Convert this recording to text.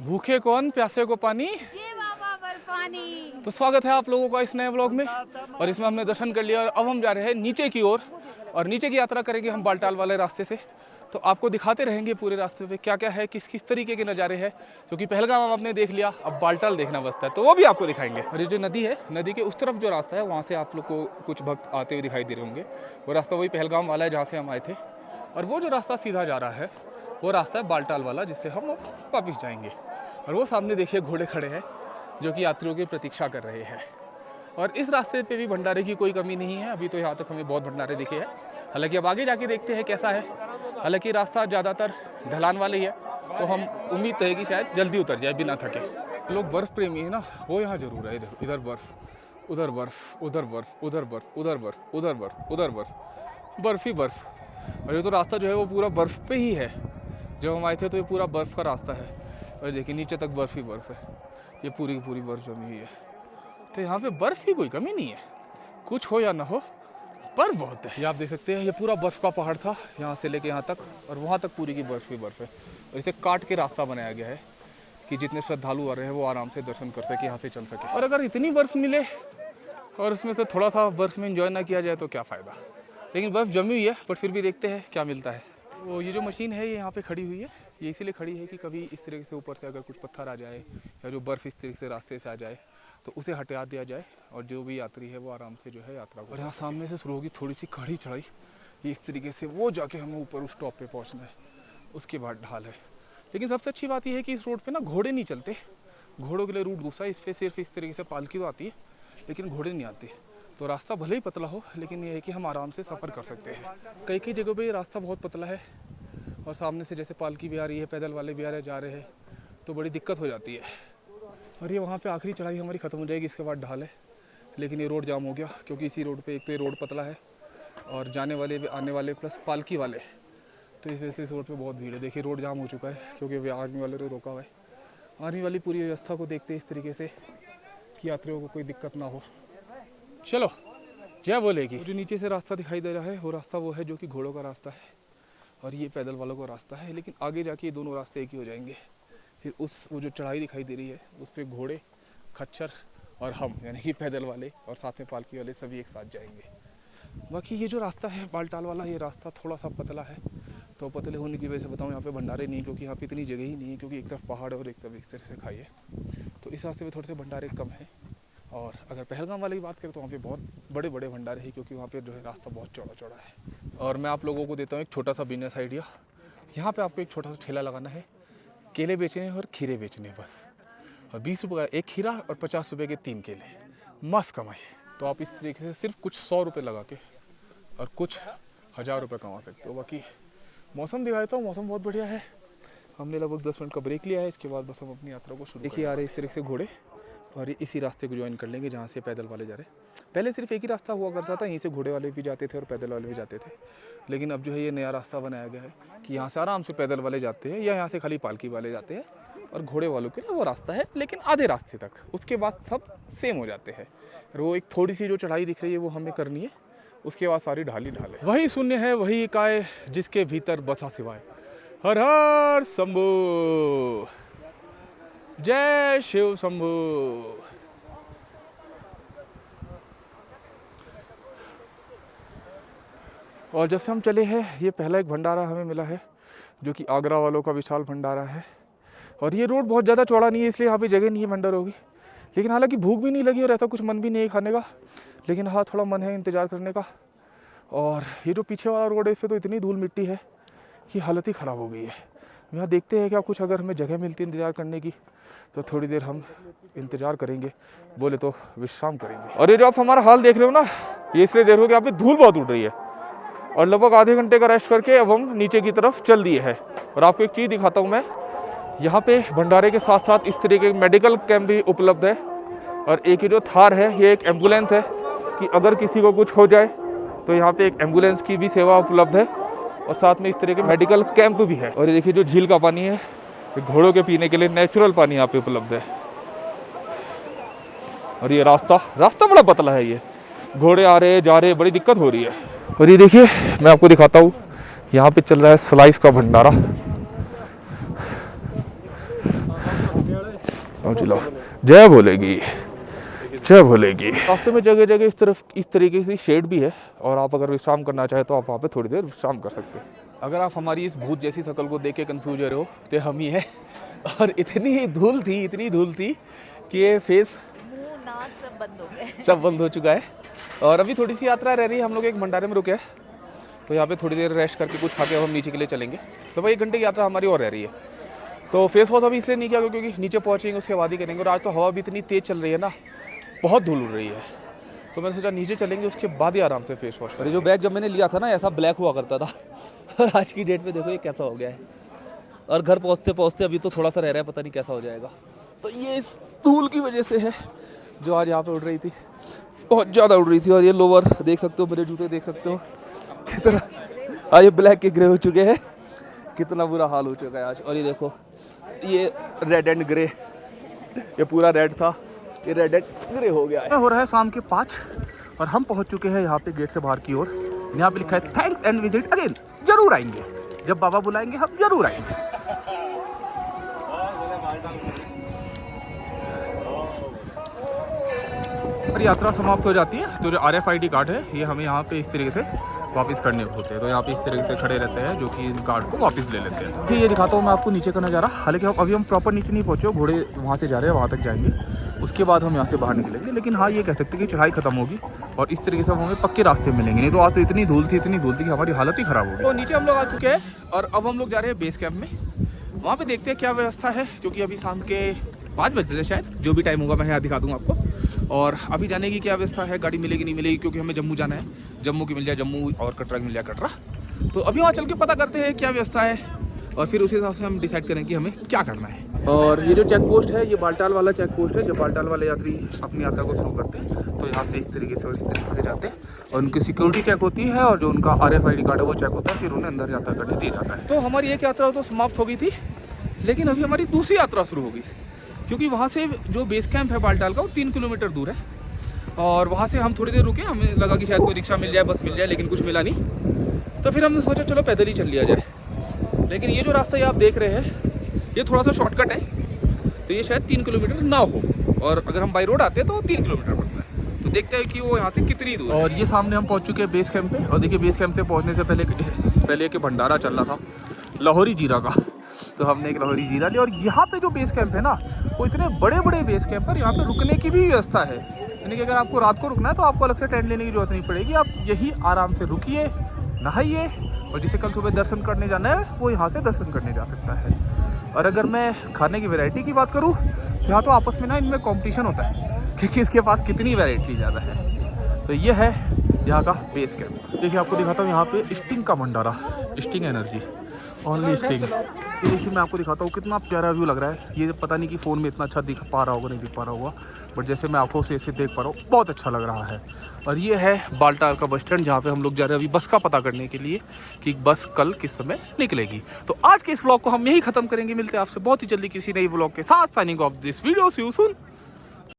भूखे कौन प्यासे को पानी। जी बाबा बर्फानी। तो स्वागत है आप लोगों का इस नए व्लॉग में, और इसमें हमने दर्शन कर लिया और अब हम जा रहे हैं नीचे की ओर, और नीचे की यात्रा करेंगे हम बालटाल वाले रास्ते से। तो आपको दिखाते रहेंगे पूरे रास्ते पे क्या क्या है, किस किस तरीके के नज़ारे हैं, क्योंकि पहलगाम हम आपने देख लिया, अब बालटाल देखना बचता है, तो वो भी आपको दिखाएंगे। और ये जो नदी है, नदी के उस तरफ जो रास्ता है वहाँ से आप लोग को कुछ भक्त आते हुए दिखाई दे रहे होंगे। वो रास्ता वही पहलगाम वाला है जहाँ से हम आए थे, और वो जो रास्ता सीधा जा रहा है वो रास्ता है बालटाल वाला, जिससे हम वापस जाएंगे। और वो सामने देखिए घोड़े खड़े हैं जो कि यात्रियों की प्रतीक्षा कर रहे हैं। और इस रास्ते पे भी भंडारे की कोई कमी नहीं है, अभी तो यहाँ तक हमें बहुत भंडारे दिखे हैं। हालांकि अब आगे जाके देखते हैं कैसा है। हालांकि रास्ता ज़्यादातर ढलान वाले ही है, तो हम उम्मीद है कि शायद जल्दी उतर जाए बिना थके। लोग बर्फ़ प्रेमी है ना, वो यहाँ ज़रूर है। इधर बर्फ़, उधर बर्फ़, उधर बर्फ़, उधर बर्फ़, उधर बर्फ़, उधर बर्फ़, उधर बर्फ़, बर्फ़ ही बर्फ़। और ये तो रास्ता जो है वो पूरा बर्फ़ पे ही है। जब हम आए थे तो ये पूरा बर्फ़ का रास्ता है, और देखिए नीचे तक बर्फ़ ही बर्फ़ है। ये पूरी की पूरी बर्फ़ जमी हुई है। तो यहाँ पे बर्फ़ की कोई कमी नहीं है, कुछ हो या ना हो बर्फ़ बहुत है। ये आप देख सकते हैं, ये पूरा बर्फ़ का पहाड़ था यहाँ से लेके यहाँ तक, और वहाँ तक पूरी की बर्फ़ ही बर्फ़ है। और इसे काट के रास्ता बनाया गया है कि जितने श्रद्धालु आ रहे हैं वो आराम से दर्शन कर सके, यहाँ से चल सके। और अगर इतनी बर्फ़ मिले और उसमें से थोड़ा सा बर्फ़ में इंजॉय ना किया जाए तो क्या फ़ायदा। लेकिन बर्फ़ जमी हुई है, बट फिर भी देखते हैं क्या मिलता है। वो ये जो मशीन है ये यहाँ पे खड़ी हुई है, ये इसीलिए खड़ी है कि कभी इस तरीके से ऊपर से अगर कुछ पत्थर आ जाए या जो बर्फ़ इस तरीके से रास्ते से आ जाए तो उसे हटा दिया जाए, और जो भी यात्री है वो आराम से जो है यात्रा को। और यहाँ सामने से शुरू होगी थोड़ी सी कड़ी चढ़ाई, ये इस तरीके से वो जाके हमें ऊपर उस टॉप पे पहुँचना है, उसके बाद ढाल है। लेकिन सबसे अच्छी बात यह है कि इस रोड पर ना घोड़े नहीं चलते, घोड़ों के लिए रूट दूसरा, इस पर सिर्फ इस तरीके से पालकी तो आती है लेकिन घोड़े नहीं आते। तो रास्ता भले ही पतला हो, लेकिन ये है कि हम आराम से सफ़र कर सकते हैं। कई कई जगहों पे ये रास्ता बहुत पतला है, और सामने से जैसे पालकी भी आ रही है, पैदल वाले भी आ रहे जा रहे हैं, तो बड़ी दिक्कत हो जाती है। और ये वहाँ पे आखिरी चढ़ाई हमारी ख़त्म हो जाएगी, इसके बाद ढाल है। लेकिन ये रोड जाम हो गया, क्योंकि इसी रोड पे एक तो ये रोड पतला है, और जाने वाले आने वाले प्लस पालकी वाले, तो इस वजह से इस रोड पर बहुत भीड़ है। देखिए रोड जाम हो चुका है, क्योंकि आर्मी वाले तो रोका हुआ है। आर्मी वाली पूरी व्यवस्था को देखते इस तरीके से कि यात्रियों को कोई दिक्कत ना हो। चलो जय बोलेगी। जो नीचे से रास्ता दिखाई दे रहा है वो रास्ता वो है जो कि घोड़ों का रास्ता है, और ये पैदल वालों का रास्ता है। लेकिन आगे जाके ये दोनों रास्ते एक ही हो जाएंगे। फिर वो जो चढ़ाई दिखाई दे रही है उस पर घोड़े, खच्चर और हम यानी कि पैदल वाले और साथ में पालकी वाले सभी एक साथ जाएंगे। बाकी ये जो रास्ता है बालटाल वाला, ये रास्ता थोड़ा सा पतला है। तो पतले होने की वजह से बताऊँ यहाँ पे भंडारे नहीं, क्योंकि यहाँ पे इतनी जगह ही नहीं है, क्योंकि एक तरफ पहाड़ है और एक तरफ इस तरह से खाई है। तो इस रास्ते में थोड़े से भंडारे कम है। और अगर पहलगाम वाले की बात करें तो वहाँ पे बहुत बड़े बड़े भंडारे हैं, क्योंकि वहाँ पे जो है रास्ता बहुत चौड़ा चौड़ा है। और मैं आप लोगों को देता हूँ एक छोटा सा बिजनेस आइडिया। यहाँ पे आपको एक छोटा सा ठेला लगाना है, केले बेचने और खीरे बेचने बस। और 20 रुपये का एक खीरा और 50 रुपये के 3 केले, मस्त कमाई। तो आप इस तरीके से सिर्फ कुछ 100 रुपये लगा के और कुछ 1000 रुपये कमा सकते हो। बाकी मौसम दिखा देता हूँ, मौसम बहुत बढ़िया है। हमने लगभग 10 मिनट का ब्रेक लिया है, इसके बाद बस हम अपनी यात्रा को शुरू। देखिए आ रहे इस तरीके से घोड़े, और ये इसी रास्ते को ज्वाइन कर लेंगे जहाँ से पैदल वाले जा रहे हैं। पहले सिर्फ एक ही रास्ता हुआ करता था, यहीं से घोड़े वाले भी जाते थे और पैदल वाले भी जाते थे। लेकिन अब जो है ये नया रास्ता बनाया गया है कि यहाँ से आराम से पैदल वाले जाते हैं, या यहाँ से खाली पालकी वाले जाते हैं, और घोड़े वालों के लिए वो रास्ता है लेकिन आधे रास्ते तक, उसके बाद सब सेम हो जाते हैं। और वो एक थोड़ी सी जो चढ़ाई दिख रही है वो हमें करनी है, उसके बाद सारी ढाल ही ढाल है। वही शून्य है वही काय जिसके भीतर बसा सिवाय, हर हर शंभू, जय शिव शंभू। और जब से हम चले हैं ये पहला एक भंडारा हमें मिला है, जो कि आगरा वालों का विशाल भंडारा है। और ये रोड बहुत ज़्यादा चौड़ा नहीं है, इसलिए यहाँ पे जगह नहीं है भंडार होगी। लेकिन हालांकि भूख भी नहीं लगी और ऐसा कुछ मन भी नहीं है खाने का, लेकिन हाँ थोड़ा मन है इंतज़ार करने का। और ये जो पीछे वाला रोड है इस पर तो इतनी धूल मिट्टी है कि हालत ही ख़राब हो गई है। यहाँ देखते हैं क्या कुछ अगर हमें जगह मिलती है इंतज़ार करने की तो थोड़ी देर हम इंतज़ार करेंगे, बोले तो विश्राम करेंगे। और ये जो आप हमारा हाल देख रहे हो ना, ये इसलिए देख रहे हो कि यहाँ पे धूल बहुत उड़ रही है, और लगभग आधे घंटे का रेस्ट करके अब हम नीचे की तरफ चल दिए हैं। और आपको एक चीज़ दिखाता हूँ मैं, यहाँ पे भंडारे के साथ साथ इस तरीके के मेडिकल कैंप भी उपलब्ध है। और एक ये जो थार है ये एक एम्बुलेंस है कि अगर किसी को कुछ हो जाए तो यहाँ पे एक एम्बुलेंस की भी सेवा उपलब्ध है, और साथ में इस तरह के मेडिकल कैंप भी है। और ये देखिए जो झील का पानी है, घोड़ों के पीने के लिए नेचुरल पानी यहाँ पे उपलब्ध है। और ये रास्ता बड़ा पतला है, ये घोड़े आ रहे जा रहे, बड़ी दिक्कत हो रही है। और ये देखिए मैं आपको दिखाता हूँ, यहाँ पे चल रहा है स्लाइस का भंडारा। और चिल्लाओ, जय बोलेगी, जय बोलेगी। रास्ते में जगह जगह इस तरीके से शेड भी है और आप अगर विश्राम करना चाहे तो आप वहाँ पे थोड़ी देर विश्राम कर सकते हैं। अगर आप हमारी इस भूत जैसी शक्ल को देख के कन्फ्यूज हो रहे हो तो हम ही है। और इतनी धूल थी कि ये फेस मुंह नाक सब बंद हो गए। सब बंद हो चुका है। और अभी थोड़ी सी यात्रा रह रही है। हम लोग एक भंडारे में रुके हैं तो यहाँ पे थोड़ी देर रेस्ट करके कुछ खा के हम नीचे के लिए चलेंगे। तो भाई 1 घंटे की यात्रा हमारी और रह रही है। तो फेस वॉश अभी इसलिए नहीं किया क्योंकि नीचे पहुँचेंगे उसके बाद ही करेंगे। और आज तो हवा भी इतनी तेज़ चल रही है ना, बहुत धूल उड़ रही है। तो मैंने सोचा नीचे चलेंगे उसके बाद ही आराम से फेस वॉश। अरे जो बैग जब मैंने लिया था ना ऐसा ब्लैक हुआ करता था और आज की डेट में देखो ये कैसा हो गया है। और घर पहुँचते पहुँचते अभी तो थोड़ा सा रह रहा है, पता नहीं कैसा हो जाएगा। तो ये इस धूल की वजह से है जो आज यहाँ पे उड़ रही थी, बहुत ज़्यादा उड़ रही थी। और ये लोअर देख सकते हो, मेरे जूते देख सकते हो कितना, हाँ ये ब्लैक के ग्रे हो चुके हैं, कितना बुरा हाल हो चुका है आज। और ये देखो ये रेड एंड ग्रे, ये पूरा रेड था, ये रेड एंड ग्रे हो गया है। हो रहा है शाम के 5 और हम पहुंच चुके हैं यहाँ पे गेट से बाहर की ओर। यहाँ पे लिखा है थैंक्स एंड विजिट अगेन, जरूर आएंगे, जब बाबा बुलाएंगे हम जरूर आएंगे। और यात्रा समाप्त हो जाती है तो जो RFID कार्ड है ये हमें यहाँ पे इस तरीके से वापस करने होते हैं। तो यहाँ पे इस तरीके से खड़े रहते हैं जो कि इन कार्ड को वापस ले लेते हैं। फिर ये दिखाता हूँ मैं आपको नीचे का नज़ारा। हालांकि अभी हम प्रॉपर नीचे नहीं पहुँचे, घोड़े वहाँ से जा रहे हैं, वहाँ तक जाएंगे, उसके बाद हम यहाँ से बाहर निकलेंगे। लेकिन हाँ ये कह सकते हैं कि चढ़ाई खत्म होगी और इस तरीके से हमें पक्के रास्ते मिलेंगे। नहीं तो आज तो इतनी धूल थी कि हमारी हालत ही ख़राब हो गई। तो नीचे हम लोग आ चुके हैं और अब हम लोग जा रहे हैं बेस कैंप में। वहाँ पर देखते हैं क्या व्यवस्था है, क्योंकि अभी शाम के 5 बज रहे शायद, जो भी टाइम होगा मैं यहाँ दिखा दूँगा आपको। और अभी जाने की क्या व्यवस्था है, गाड़ी मिलेगी नहीं मिलेगी, क्योंकि हमें जम्मू जाना है। जम्मू की मिल जाए जम्मू और कटरा की मिल जाए कटरा। तो अभी वहाँ चल के पता करते हैं क्या व्यवस्था है और फिर उस हिसाब से हम डिसाइड करें कि हमें क्या करना है। और ये जो चेक पोस्ट है ये बालटाल वाला चेक पोस्ट है। जब बालटाल वाले यात्री अपनी यात्रा को शुरू करते हैं तो यहाँ से इस तरीके से और इस तरीके से जाते हैं और उनकी सिक्योरिटी चेक होती है और जो उनका RFID कार्ड है वो चेक होता है, फिर उन्हें अंदर यात्रा करने दिया जाता है। तो हमारी एक यात्रा तो समाप्त हो गई थी, लेकिन अभी हमारी दूसरी यात्रा शुरू होगी, क्योंकि वहाँ से जो बेस कैंप है बालटाल का वो 3 किलोमीटर दूर है। और वहाँ से हम थोड़ी देर रुके, हमें लगा कि शायद कोई रिक्शा मिल जाए, बस मिल जाए, लेकिन कुछ मिला नहीं। तो फिर हमने सोचा चलो पैदल ही चल लिया जाए। लेकिन ये जो रास्ता ये आप देख रहे हैं ये थोड़ा सा शॉर्टकट है, तो ये शायद 3 किलोमीटर ना हो, और अगर हम बाई रोड आते हैं तो 3 किलोमीटर पड़ता है। तो देखते हैं कि वो यहाँ से कितनी दूर है। और ये सामने हम पहुँच चुके हैं बेस कैंप पे। और देखिए बेस कैंप पे पहुँचने से पहले एक भंडारा चल रहा था लाहौरी जीरा का, तो हमने एक लाहौरी जीरा लिया। और यहाँ पे जो बेस कैंप है ना वो इतने बड़े बड़े बेस कैंप पर यहाँ पे रुकने की भी व्यवस्था है। यानी कि अगर आपको रात को रुकना है तो आपको अलग से टेंट लेने की जरूरत नहीं पड़ेगी, आप यही आराम से रुकिए, नहाइए, और जिसे कल सुबह दर्शन करने जाना है वो यहाँ से दर्शन करने जा सकता है। और अगर मैं खाने की वैरायटी की बात करूँ तो यहाँ तो आपस में ना इनमें कॉम्पिटिशन होता है कि किसके पास कितनी वैरायटी ज़्यादा है। तो ये है यहाँ का बेस कैंप। देखिए आपको दिखाता हूँ यहाँ पे स्टिंग का भंडारा, स्टिंग एनर्जी, ओनली स्टिंग। ये देखिए मैं आपको दिखाता हूँ कितना प्यारा व्यू लग रहा है। ये पता नहीं कि फ़ोन में इतना अच्छा दिख पा रहा होगा नहीं दिख पा रहा होगा, बट जैसे मैं आंखों से इसे देख पा रहा हूँ बहुत अच्छा लग रहा है। और ये है बालटाल का बस स्टैंड जहाँ पे हम लोग जा रहे हैं अभी बस का पता करने के लिए कि बस कल किस समय निकलेगी। तो आज के इस व्लॉग को हम यही खत्म करेंगे। मिलते हैं आपसे बहुत ही जल्दी किसी नई व्लॉग के साथ। Signing off this video, see you soon.